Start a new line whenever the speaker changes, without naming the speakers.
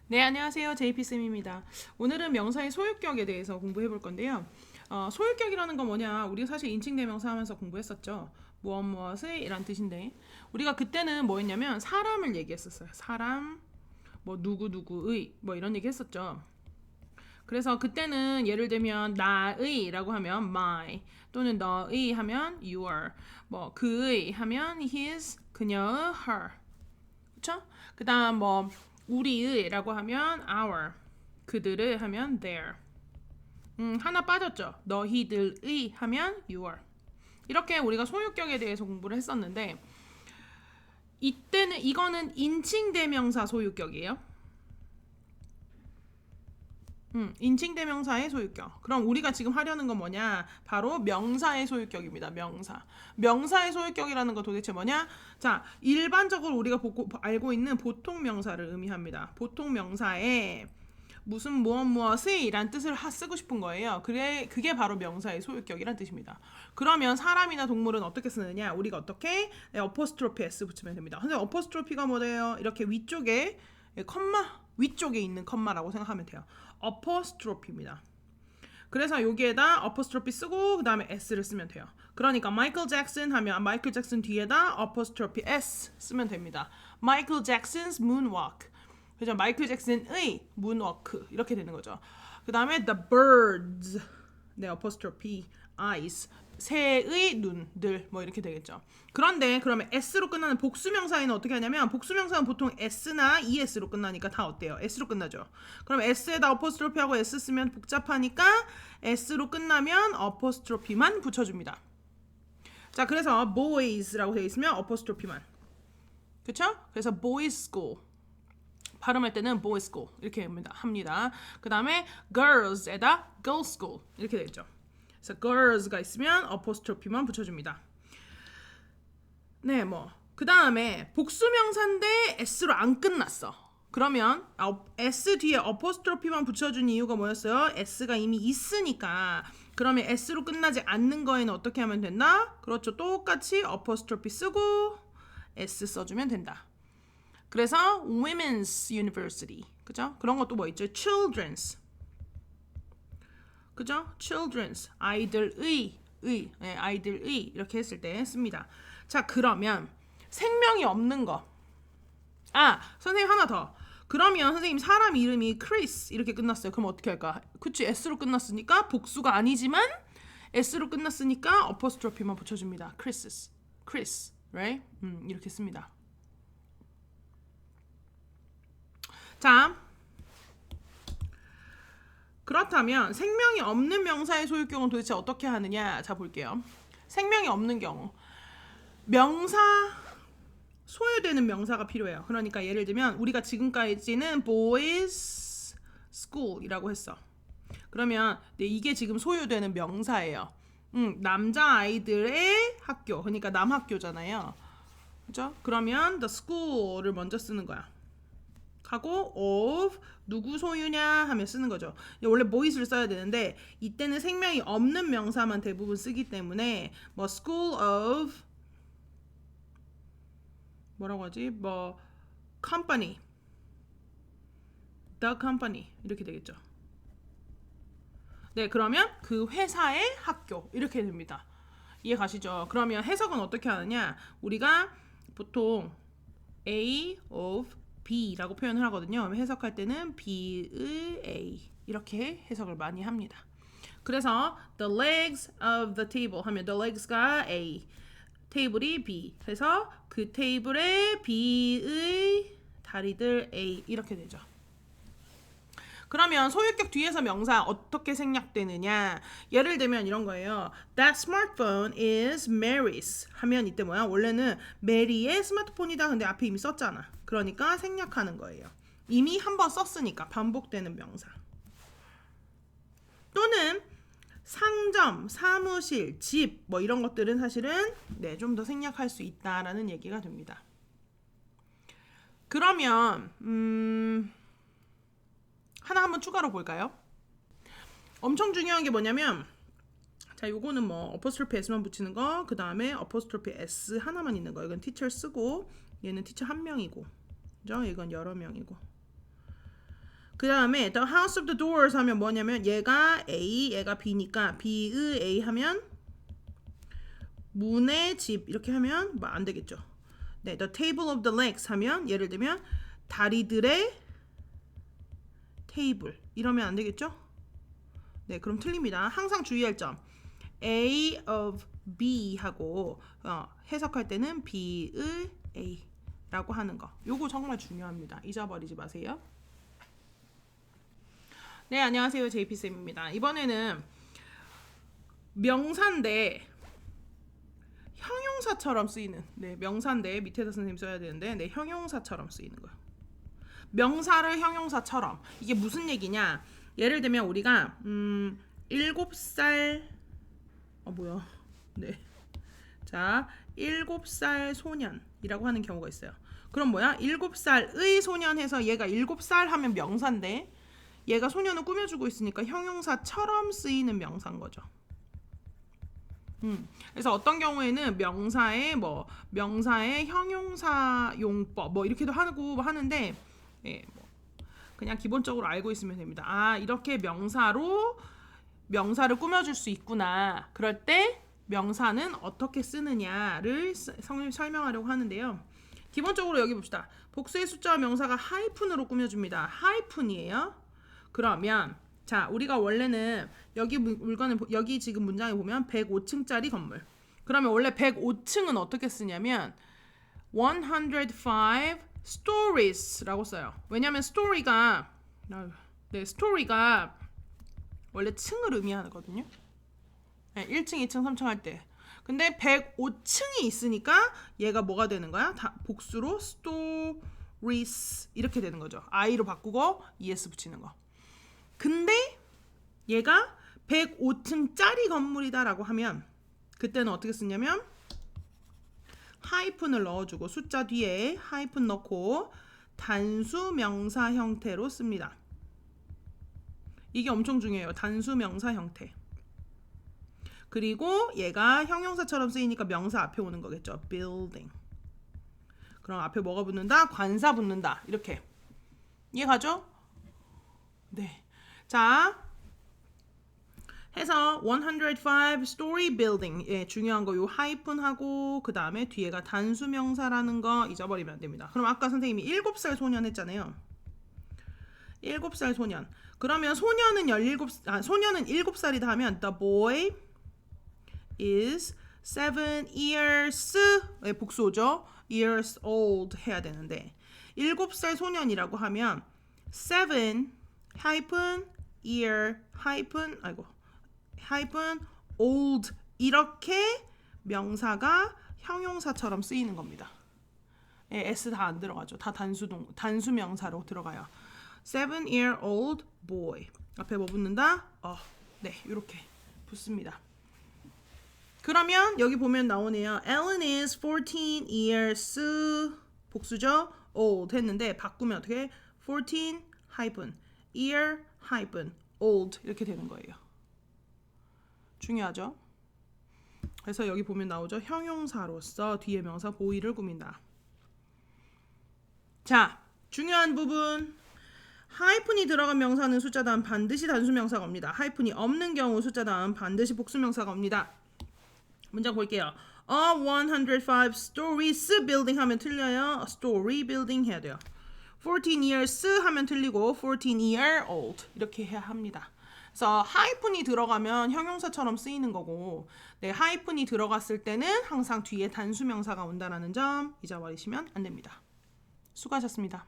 네, 안녕하세요. JP쌤입니다. 오늘은 명사의 소유격에 대해서 공부해 볼 건데요. 소유격이라는 건 뭐냐? 우리가 사실 인칭대명사 하면서 공부했었죠. 무엇 무엇의 이란 뜻인데 우리가 그때는 뭐 했냐면 사람을 얘기했었어요. 사람, 뭐 누구 누구의 뭐 이런 얘기 했었죠. 그래서 그때는 예를 들면 나의라고 하면 my 또는 너의 하면 your 뭐 그의 하면 his 그녀의 her 그쵸? 그 다음 뭐 우리의라고 하면 our 그들의 하면 their 하나 빠졌죠. 너희들의 하면 your 이렇게 우리가 소유격에 대해서 공부를 했었는데 이때는 이거는 인칭대명사 소유격이에요. 인칭대명사의 소유격. 그럼 우리가 지금 하려는 건 뭐냐? 바로 명사의 소유격입니다. 명사. 명사의 소유격이라는 거 도대체 뭐냐? 자, 일반적으로 우리가 알고 있는 보통 명사를 의미합니다. 보통 명사에 무슨 무엇 무엇의 이란 뜻을 쓰고 싶은 거예요. 그게 바로 명사의 소유격이란 뜻입니다. 그러면 사람이나 동물은 어떻게 쓰느냐? 우리가 어떻게? 네, 어포스트로피 s 붙이면 됩니다. 근데 어포스트로피가 뭐예요? 이렇게 위쪽에 컴마 위쪽에 있는 컴마라고 생각하면 돼요. 어포스트로피입니다. 그래서 여기에다 어포스트로피 쓰고 그 다음에 s를 쓰면 돼요. 그러니까 마이클 잭슨 하면 마이클 잭슨 뒤에다 어포스트로피 s 쓰면 됩니다. 마이클 잭슨's moonwalk. 그죠? 마이클 잭슨의 moonwalk 이렇게 되는 거죠. 그 다음에 the birds 네 어포스트로피 eyes 새의 눈들 뭐 이렇게 되겠죠. 그런데 그러면 s로 끝나는 복수명사에는 어떻게 하냐면 복수명사는 보통 s나 es로 끝나니까 다 어때요? s로 끝나죠. 그럼 s에다 어포스트로피하고 s 쓰면 복잡하니까 s로 끝나면 어포스트로피만 붙여줍니다. 자, 그래서 boys라고 되어 있으면 어포스트로피만. 그쵸? 그래서 boys school 발음할 때는 boys school 이렇게 합니다. 그 다음에 girls에다 girls school 이렇게 되겠죠. 그래서 girls가 있으면 어포스트로피만 붙여줍니다. 네, 뭐 그 다음에 복수명사인데 s로 안 끝났어. 그러면 s 뒤에 어포스트로피만 붙여준 이유가 뭐였어요? s가 이미 있으니까. 그러면 s로 끝나지 않는 거에는 어떻게 하면 된다? 그렇죠. 똑같이 어포스트로피 쓰고 s 써주면 된다. 그래서 women's university 그죠? 그런 것도 뭐 있죠? children's 그죠? children's 아이들의 아이들의 이렇게 했을 때 씁니다. 자, 그러면 생명이 없는 거. 아, 선생님 하나 더. 그러면 선생님 사람 이름이 크리스 이렇게 끝났어요. 그럼 어떻게 할까? 그치, s로 끝났으니까 복수가 아니지만 s로 끝났으니까 어포스트로피만 붙여줍니다. 크리스, right? 이렇게 씁니다. 자, 그렇다면 생명이 없는 명사의 소유격은 도대체 어떻게 하느냐? 자, 볼게요. 생명이 없는 경우 명사 소유되는 명사가 필요해요. 그러니까 예를 들면 우리가 지금까지는 boys school이라고 했어. 그러면 이게 지금 소유되는 명사예요. 남자 아이들의 학교. 그러니까 남학교잖아요. 그죠? 그러면 the school을 먼저 쓰는 거야. 하고 of 누구 소유냐 하면 쓰는 거죠. 원래 boys를 써야 되는데 이때는 생명이 없는 명사만 대부분 쓰기 때문에 뭐 school of 뭐라고 하지? 뭐 company, the company 이렇게 되겠죠. 네, 그러면 그 회사의 학교 이렇게 됩니다. 이해 가시죠? 그러면 해석은 어떻게 하느냐? 우리가 보통 A of B라고 표현을 하거든요. 해석할 때는 B의 A 이렇게 해석을 많이 합니다. 그래서 the legs of the table 하면 the legs가 A, 테이블이 B. 그래서 그 테이블에 B의 다리들 A 이렇게 되죠. 그러면 소유격 뒤에서 명사 어떻게 생략되느냐? 예를 들면 이런 거예요. That smartphone is Mary's 하면 이때 뭐야? 원래는 메리의 스마트폰이다. 근데 앞에 이미 썼잖아. 그러니까 생략하는 거예요. 이미 한번 썼으니까 반복되는 명사. 또는 상점, 사무실, 집 뭐 이런 것들은 사실은 좀 더 생략할 수 있다라는 얘기가 됩니다. 그러면 하나 한번 추가로 볼까요? 엄청 중요한 게 뭐냐면 자, 요거는 뭐 어포스트로피 s만 붙이는 거, 그 다음에 어포스트로피 s 하나만 있는 거. 이건 teacher 쓰고 얘는 teacher 한 명이고, 그죠? 이건 여러 명이고. 그 다음에 the house of the doors 하면 뭐냐면 얘가 A, 얘가 B니까 B의 A 하면 문의 집 이렇게 하면 뭐 안 되겠죠. 네, the table of the legs 하면 예를 들면 다리들의 테이블 이러면 안 되겠죠? 네, 그럼 틀립니다. 항상 주의할 점. A of B 하고 해석할 때는 B의 A라고 하는 거. 요거 정말 중요합니다. 잊어버리지 마세요. 네, 안녕하세요. JP쌤입니다. 이번에는 명사인데 형용사처럼 쓰이는 명사인데 밑에다 선생님 써야 되는데 형용사처럼 쓰이는 거예요. 명사를 형용사처럼 이게 무슨 얘기냐? 예를 들면 우리가 7살 자, 7살 소년이라고 하는 경우가 있어요. 그럼 뭐야? 7살의 소년 해서 얘가 7살 하면 명사인데 얘가 소년을 꾸며주고 있으니까 형용사처럼 쓰이는 명사인 거죠. 그래서 어떤 경우에는 명사의 형용사 용법 이렇게도 하는데 그냥 기본적으로 알고 있으면 됩니다. 아, 이렇게 명사를 꾸며줄 수 있구나. 그럴 때 명사는 어떻게 쓰느냐를 설명하려고 하는데요. 기본적으로 여기 봅시다. 복수의 숫자와 명사가 하이픈으로 꾸며줍니다. 하이픈이에요. 그러면 자, 우리가 원래는 여기 지금 문장에 보면 105층짜리 건물. 그러면 원래 105층은 어떻게 쓰냐면 105 stories라고 써요. 왜냐면 스토리가 원래 층을 의미하거든요. 네, 1층, 2층, 3층 할 때. 근데 105층이 있으니까 얘가 뭐가 되는 거야? 복수로 stories 이렇게 되는 거죠. i로 바꾸고 es 붙이는 거. 근데 얘가 105층짜리 건물이다라고 하면 그때는 어떻게 쓰냐면 하이픈을 넣어주고 숫자 뒤에 하이픈 넣고 단수 명사 형태로 씁니다. 이게 엄청 중요해요. 단수 명사 형태. 그리고 얘가 형용사처럼 쓰이니까 명사 앞에 오는 거겠죠. building. 그럼 앞에 뭐가 붙는다? 관사 붙는다. 이렇게. 이해가죠? 네. 자, 해서 105 story building 중요한 거 요 하이픈하고 그 다음에 뒤에가 단수 명사라는 거 잊어버리면 안 됩니다. 그럼 아까 선생님이 7살 소년 했잖아요. 7살 소년. 그러면 소년은 7살이다 하면 the boy is 7 years 복수죠. years old 해야 되는데 7살 소년이라고 하면 7 year old 이렇게 명사가 형용사처럼 쓰이는 겁니다. s 다 안 들어가죠. 다 단수 명사로 들어가요. 7 year old boy 앞에 뭐 붙는다? 네, 이렇게 붙습니다. 그러면 여기 보면 나오네요. Ellen is 14 years 복수죠. old 했는데 바꾸면 어떻게? 14 year old 이렇게 되는 거예요. 중요하죠? 그래서 여기 보면 나오죠. 형용사로서 뒤에 명사 보이를 꾸민다. 자, 중요한 부분. 하이픈이 들어간 명사는 숫자 다음 반드시 단수 명사가 옵니다. 하이픈이 없는 경우 숫자 다음 반드시 복수 명사가 옵니다. 문장 볼게요. A 105 stories building 하면 틀려요. A story building 해야 돼요. 14 years 하면 틀리고 14 year old 이렇게 해야 합니다. 그래서 하이픈이 들어가면 형용사처럼 쓰이는 거고 하이픈이 들어갔을 때는 항상 뒤에 단수 명사가 온다라는 점 잊어버리시면 안 됩니다. 수고하셨습니다.